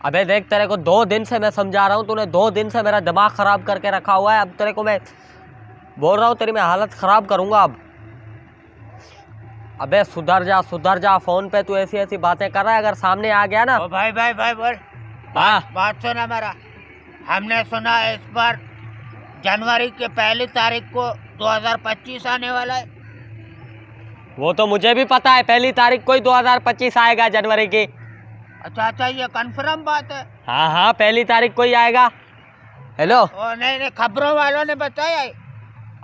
अबे देख, तेरे को 2 दिन से मैं समझा रहा हूँ, तूने 2 दिन से मेरा दिमाग खराब करके रखा हुआ है। अब तेरे को मैं बोल रहा हूँ, तेरी मैं हालत खराब करूंगा अब। अबे सुधर जा, फोन पे तू ऐसी ऐसी बातें कर रहा है, अगर सामने आ गया ना। ओ भाई बोल। हाँ बात सुना मेरा। हमने सुना है इस बार जनवरी के 1 तारीख को 2025 आने वाला है। वो तो मुझे भी पता है, 1 तारीख को ही 2025 आएगा जनवरी की। अच्छा, ये कंफर्म बात है? हाँ 1 तारीख को ही आएगा। हेलो। ओ नहीं, खबरों वालों ने बताया है।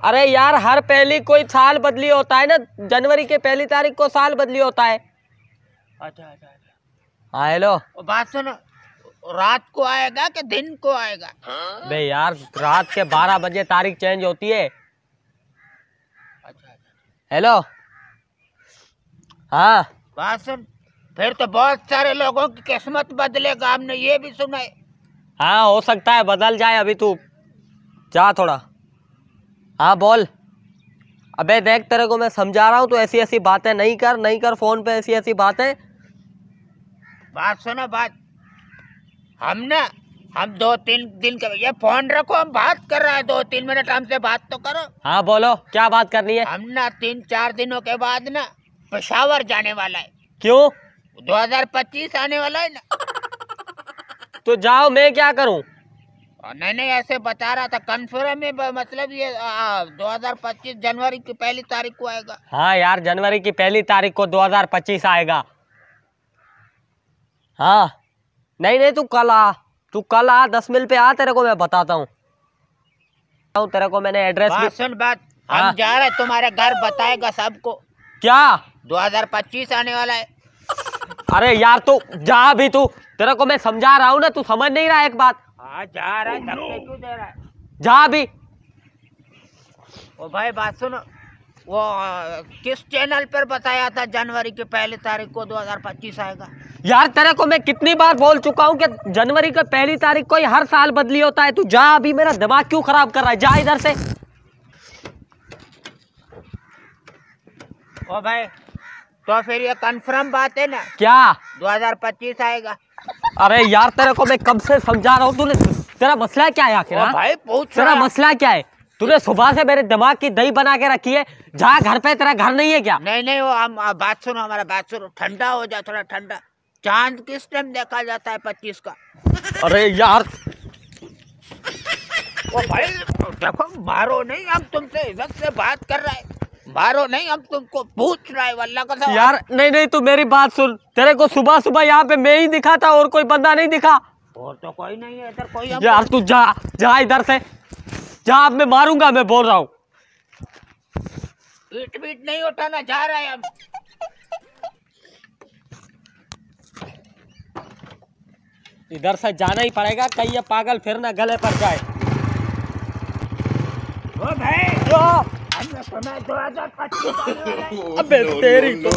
अरे यार, हर पहली कोई साल बदली होता है ना, जनवरी के 1 तारीख को साल बदली होता है। अच्छा। हाँ हेलो। बात सुनो, रात को आएगा कि दिन को आएगा? बे यार, रात के 12 बजे तारीख चेंज होती है। अच्छा। हेलो। हाँ बात सुन, फिर तो बहुत सारे लोगों की किस्मत बदलेगा, हमने ये भी सुना है। हाँ, हो सकता है बदल जाए। अभी तू जा थोड़ा। हाँ बोल। अबे देख, तेरे को मैं समझा रहा हूँ, तू ऐसी ऐसी बातें नहीं कर फोन पे ऐसी ऐसी बातें। बात सुनो, हम 2-3 दिन के, ये फोन रखो, हम बात कर रहे हैं। 2-3 मिनट हमसे बात तो करो। हाँ बोलो, क्या बात करनी है? हम ना 3-4 दिनों के बाद ना पेशावर जाने वाला है। क्यों? 2025 आने वाला है ना। तो जाओ, मैं क्या करूँ? नहीं, ऐसे बता रहा था, कंफर्म है, मतलब ये 2025 जनवरी की 1 तारीख को आएगा। हाँ यार, जनवरी की 1 तारीख को 2025 आएगा। हाँ नहीं, तू कल आ 10 मिल पे आ, तेरे को मैं बताता हूँ। तेरे को मैंने एड्रेस भी... सुन बात, हाँ? हम जा रहे, तुम्हारे घर बताएगा सबको। क्या? 2025 आने वाला है। अरे यार, तू जा भी, तू, तेरे को मैं समझा रहा हूँ ना, तू समझ नहीं रहा एक बात। हाँ जा रहा है, धक्के क्यों दे रहा है? जा भी। ओ भाई बात सुनो, वो किस चैनल पर बताया था जनवरी की 1 तारीख को 2025 आएगा? यार तेरे को मैं कितनी बार बोल चुका हूँ कि जनवरी की 1 तारीख को ही हर साल बदली होता है। तू जा अभी, मेरा दिमाग क्यों खराब कर रहा है? जा इधर से। ओ भाई, तो फिर ये कंफर्म बात है ना? क्या? 2025 आएगा। अरे यार, तेरे को मैं कब से समझा रहा हूँ, तूने, तेरा मसला क्या है आखिर? भाई पूछ, तेरा मसला क्या है? तूने सुबह से मेरे दिमाग की दही बना के रखी है। जा घर पे, तेरा घर नहीं है क्या? नहीं, वो हम बात सुनो, हमारा बात सुनो, ठंडा हो जा, थोड़ा ठंडा। चांद किस टाइम देखा जाता है 25 का? अरे यार, ओ भाई देखो, मारो नहीं, हम तुमसे इज्जत से बात कर रहे हैं। मारो नहीं, हम तुमको पूछ रहे हैं, वल्लाह का यार। नहीं, तू मेरी बात सुन। तेरे को सुबह यहाँ पे मैं ही दिखा था, और कोई बंदा नहीं दिखा। और तो कोई नहीं है इधर, कोई। यार तू जा इधर से जा, अब मैं मारूंगा, मैं बोल रहा हूँ। पीठ नहीं उठाना, जा रहे हैं हम। इधर से जाना ही पड़ेगा, कहीं ये पागल फिर ना गले पर जाए। ओ भाई, जो हमने सुना 2025। अबे तेरी तो